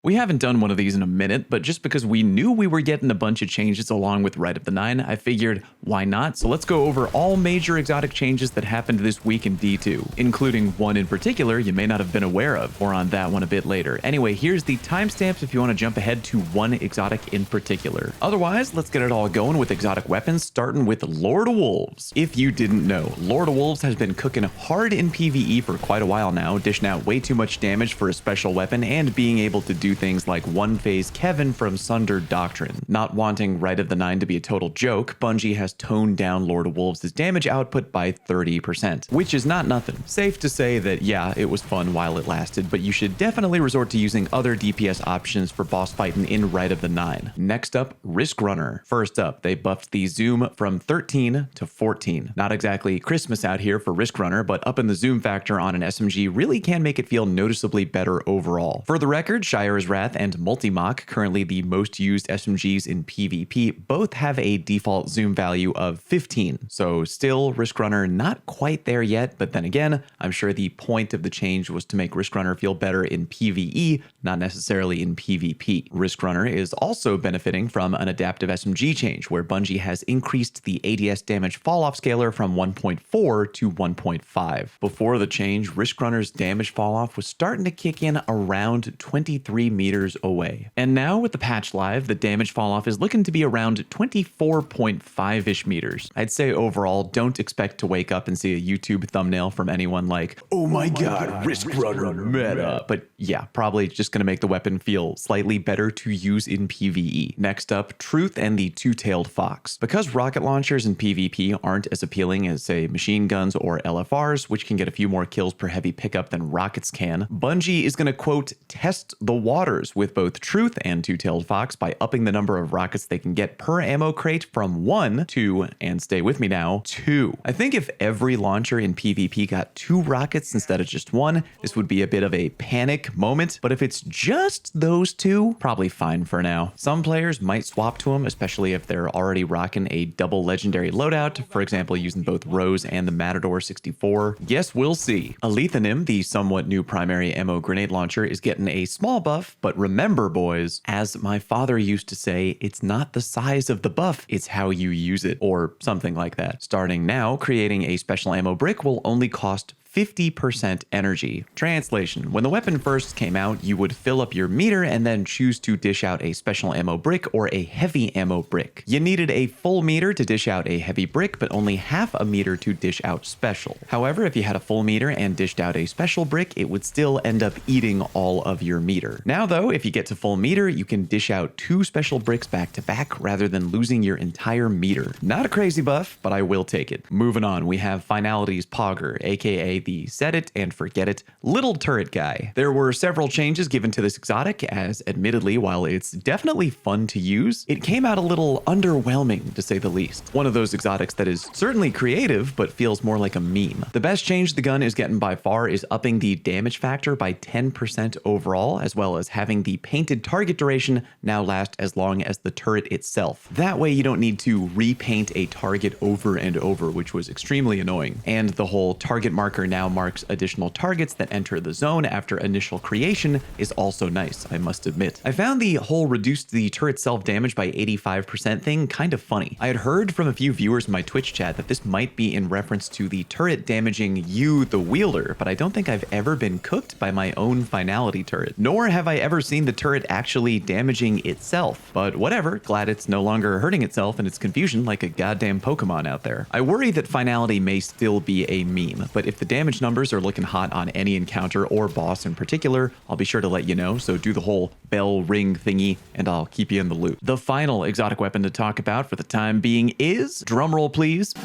We haven't done one of these in a minute, but just because we knew we were getting a bunch of changes along with Rite of the Nine, I figured, why not? So let's go over all major exotic changes that happened this week in D2, including one in particular you may not have been aware of. More on that one a bit later. Anyway, here's the timestamps if you want to jump ahead to one exotic in particular. Otherwise, let's get it all going with exotic weapons, starting with Lord of Wolves. If you didn't know, Lord of Wolves has been cooking hard in PvE for quite a while now, dishing out way too much damage for a special weapon and being able to do things like one-phase Kevin from Sundered Doctrine. Not wanting Rite of the Nine to be a total joke, Bungie has toned down Lord of Wolves' damage output by 30%, which is not nothing. Safe to say that, yeah, it was fun while it lasted, but you should definitely resort to using other DPS options for boss fighting in Rite of the Nine. Next up, Riskrunner. First up, they buffed the zoom from 13 to 14. Not exactly Christmas out here for Riskrunner, but upping the zoom factor on an SMG really can make it feel noticeably better overall. For the record, Shire's Wrath and Multi-Mach, currently the most used SMGs in PvP, both have a default zoom value of 15. So still, Riskrunner not quite there yet, but then again, I'm sure the point of the change was to make Riskrunner feel better in PvE, not necessarily in PvP. Riskrunner is also benefiting from an adaptive SMG change, where Bungie has increased the ADS damage falloff scaler from 1.4 to 1.5. Before the change, Riskrunner's damage falloff was starting to kick in around 23 meters away. And now with the patch live, the damage falloff is looking to be around 24.5-ish meters. I'd say overall, don't expect to wake up and see a YouTube thumbnail from anyone like, oh my god, Riskrunner meta. But yeah, probably just gonna make the weapon feel slightly better to use in PvE. Next up, Truth and the Two-Tailed Fox. Because rocket launchers in PvP aren't as appealing as, say, machine guns or LFRs, which can get a few more kills per heavy pickup than rockets can, Bungie is gonna, quote, test the waters with both Truth and Two-Tailed Fox by upping the number of rockets they can get per ammo crate from 1 to, and stay with me now, 2. I think if every launcher in PvP got 2 rockets instead of just 1, this would be a bit of a panic moment, but if it's just those 2, probably fine for now. Some players might swap to them, especially if they're already rocking a double legendary loadout, for example using both Rose and the Matador 64. Yes, we'll see. Alethonym, the somewhat new primary ammo grenade launcher, is getting a small buff, but remember boys, as my father used to say, it's not the size of the buff, it's how you use it, or something like that. Starting now, creating a special ammo brick will only cost 50% energy. Translation: when the weapon first came out, you would fill up your meter and then choose to dish out a special ammo brick or a heavy ammo brick. You needed a full meter to dish out a heavy brick, but only half a meter to dish out special. However, if you had a full meter and dished out a special brick, it would still end up eating all of your meter. Now though, if you get to full meter, you can dish out 2 special bricks back to back rather than losing your entire meter. Not a crazy buff, but I will take it. Moving on, we have Finality's Auger, aka the set it and forget it little turret guy. There were several changes given to this exotic, as admittedly, while it's definitely fun to use, it came out a little underwhelming to say the least. One of those exotics that is certainly creative, but feels more like a meme. The best change the gun is getting by far is upping the damage factor by 10% overall, as well as having the painted target duration now last as long as the turret itself. That way you don't need to repaint a target over and over, which was extremely annoying. And the whole target marker now marks additional targets that enter the zone after initial creation is also nice, I must admit. I found the whole reduced the turret self-damage by 85% thing kind of funny. I had heard from a few viewers in my Twitch chat that this might be in reference to the turret damaging you, the wielder, but I don't think I've ever been cooked by my own Finality turret, nor have I ever seen the turret actually damaging itself. But whatever, glad it's no longer hurting itself in its confusion like a goddamn Pokemon out there. I worry that Finality may still be a meme, but if the damage numbers are looking hot on any encounter or boss in particular, I'll be sure to let you know, so do the whole bell ring thingy and I'll keep you in the loop. The final exotic weapon to talk about for the time being is, drumroll please,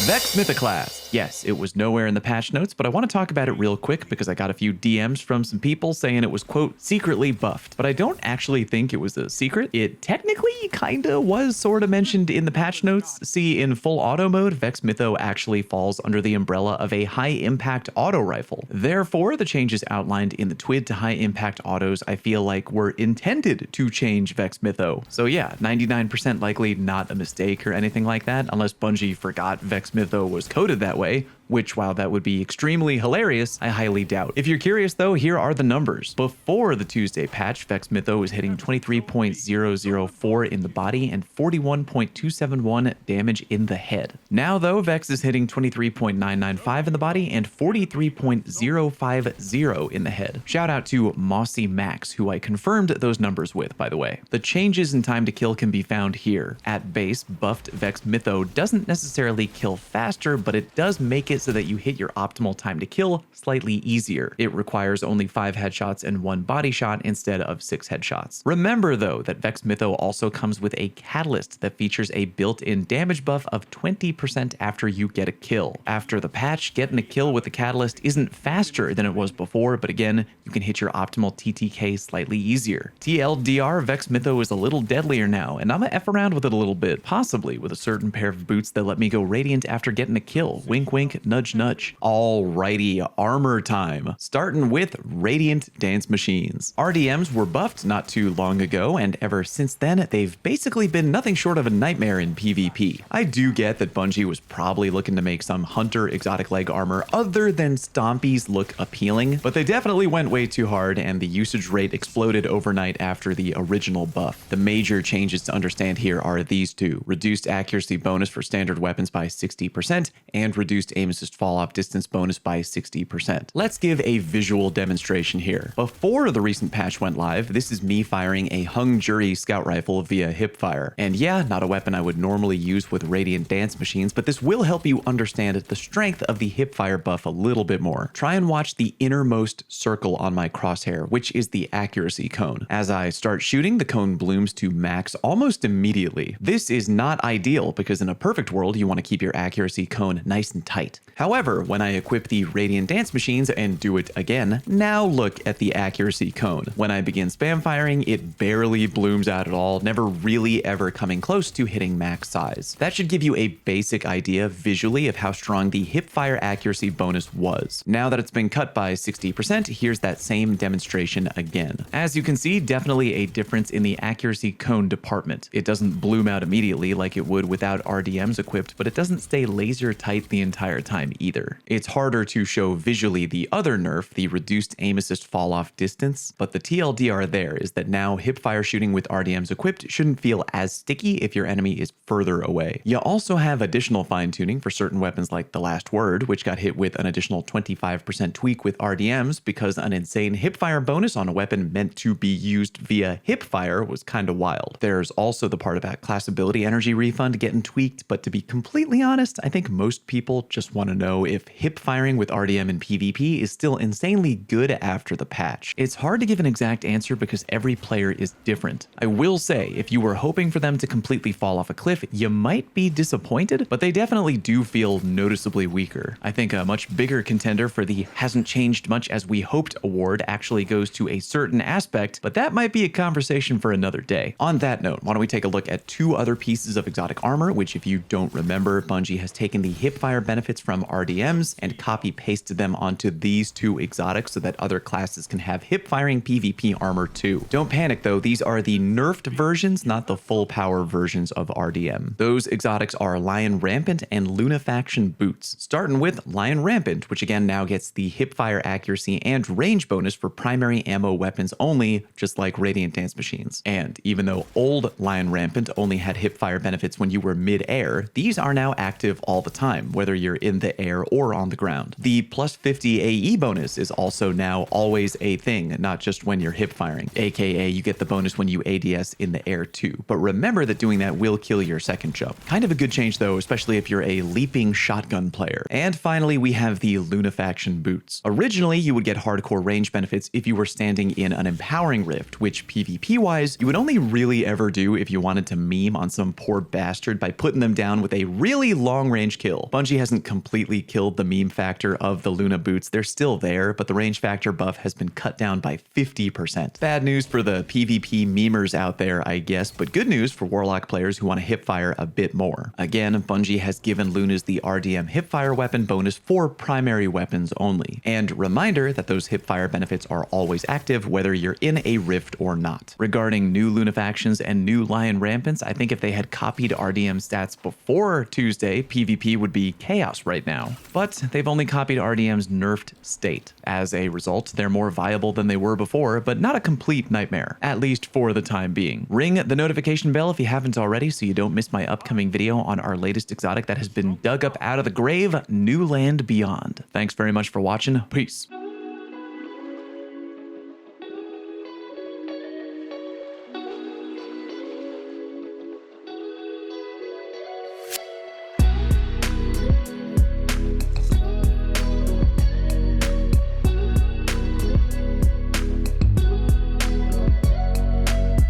Vex Mythoclast. Yes, it was nowhere in the patch notes, but I want to talk about it real quick because I got a few DMs from some people saying it was, quote, secretly buffed, but I don't actually think it was a secret. It technically kinda was sorta mentioned in the patch notes. See, in full auto mode, Vex Mytho actually falls under the umbrella of a high impact auto rifle. Therefore, the changes outlined in the TWID to high impact autos I feel like were intended to change Vex Mytho. So yeah, 99% likely not a mistake or anything like that, unless Bungie forgot Vex Mytho was coded that way, which while that would be extremely hilarious, I highly doubt. If you're curious though, here are the numbers. Before the Tuesday patch, Vex Mytho was hitting 23.004 in the body and 41.271 damage in the head. Now though, Vex is hitting 23.995 in the body and 43.050 in the head. Shout out to Mossy Max, who I confirmed those numbers with, by the way. The changes in time to kill can be found here. At base, buffed Vex Mytho doesn't necessarily kill faster, but it does make it so that you hit your optimal time to kill slightly easier. It requires only 5 headshots and 1 body shot instead of 6 headshots. Remember though that Vex Mytho also comes with a catalyst that features a built-in damage buff of 20% after you get a kill. After the patch, getting a kill with the catalyst isn't faster than it was before, but again, you can hit your optimal TTK slightly easier. TLDR, Vex Mytho is a little deadlier now, and I'ma F around with it a little bit, possibly with a certain pair of boots that let me go Radiant after getting a kill. Wink wink, nudge nudge. Alrighty, armor time. Starting with Radiant Dance Machines. RDMs were buffed not too long ago, and ever since then, they've basically been nothing short of a nightmare in PvP. I do get that Bungie was probably looking to make some Hunter exotic leg armor other than Stompies look appealing, but they definitely went way too hard and the usage rate exploded overnight after the original buff. The major changes to understand here are these two: reduced accuracy bonus for standard weapons by 60% and reduced aim assist fall off distance bonus by 60%. Let's give a visual demonstration here. Before the recent patch went live, this is me firing a hung jury scout rifle via hipfire. And yeah, not a weapon I would normally use with Radiant Dance Machines, but this will help you understand the strength of the hipfire buff a little bit more. Try and watch the innermost circle on my crosshair, which is the accuracy cone. As I start shooting, the cone blooms to max almost immediately. This is not ideal because in a perfect world, you want to keep your accuracy cone nice and tight. However, when I equip the Radiant Dance Machines and do it again, now look at the accuracy cone. When I begin spam firing, it barely blooms out at all, never really ever coming close to hitting max size. That should give you a basic idea visually of how strong the hipfire accuracy bonus was. Now that it's been cut by 60%, here's that same demonstration again. As you can see, definitely a difference in the accuracy cone department. It doesn't bloom out immediately like it would without RDMs equipped, but it doesn't stay laser tight the entire time either. It's harder to show visually the other nerf, the reduced aim assist fall off distance, but the TLDR there is that now hipfire shooting with RDMs equipped shouldn't feel as sticky if your enemy is further away. You also have additional fine tuning for certain weapons like the Last Word, which got hit with an additional 25% tweak with RDMs because an insane hipfire bonus on a weapon meant to be used via hipfire was kinda wild. There's also the part about class ability energy refund getting tweaked, but to be completely honest, I think most people just want to know if hip firing with RDM in PvP is still insanely good after the patch. It's hard to give an exact answer because every player is different. I will say, if you were hoping for them to completely fall off a cliff, you might be disappointed, but they definitely do feel noticeably weaker. I think a much bigger contender for the hasn't changed much as we hoped award actually goes to a certain aspect, but that might be a conversation for another day. On that note, why don't we take a look at 2 other pieces of exotic armor, which if you don't remember, Bungie has taken the hipfire benefits from RDMs and copy pasted them onto these 2 exotics so that other classes can have hip firing PvP armor too. Don't panic though, these are the nerfed versions, not the full power versions of RDM. Those exotics are Lion Rampant and Lunafaction boots. Starting with Lion Rampant, which again now gets the hipfire accuracy and range bonus for primary ammo weapons only, just like Radiant Dance Machines. And even though old Lion Rampant only had hipfire benefits when you were mid-air, these are now active all the time, whether you're in the air or on the ground. The plus 50 AE bonus is also now always a thing, not just when you're hip firing, aka you get the bonus when you ADS in the air too. But remember that doing that will kill your second jump. Kind of a good change though, especially if you're a leaping shotgun player. And finally, we have the Lunafaction boots. Originally, you would get hardcore range benefits if you were standing in an empowering rift, which PvP wise, you would only really ever do if you wanted to meme on some poor bastard by putting them down with a really long range kill. Bungie hasn't completely killed the meme factor of the Luna boots. They're still there, but the range factor buff has been cut down by 50%. Bad news for the PvP memers out there, I guess, but good news for Warlock players who want to hipfire a bit more. Again, Bungie has given Lunas the RDM hipfire weapon bonus for primary weapons only. And reminder that those hipfire benefits are always active whether you're in a rift or not. Regarding new Lunafactions and new Lion Rampants, I think if they had copied RDM stats before Tuesday, PvP would be chaos right right now. But they've only copied RDM's nerfed state. As a result, they're more viable than they were before, but not a complete nightmare, at least for the time being. Ring the notification bell if you haven't already so you don't miss my upcoming video on our latest exotic that has been dug up out of the grave, New Land Beyond. Thanks very much for watching. Peace.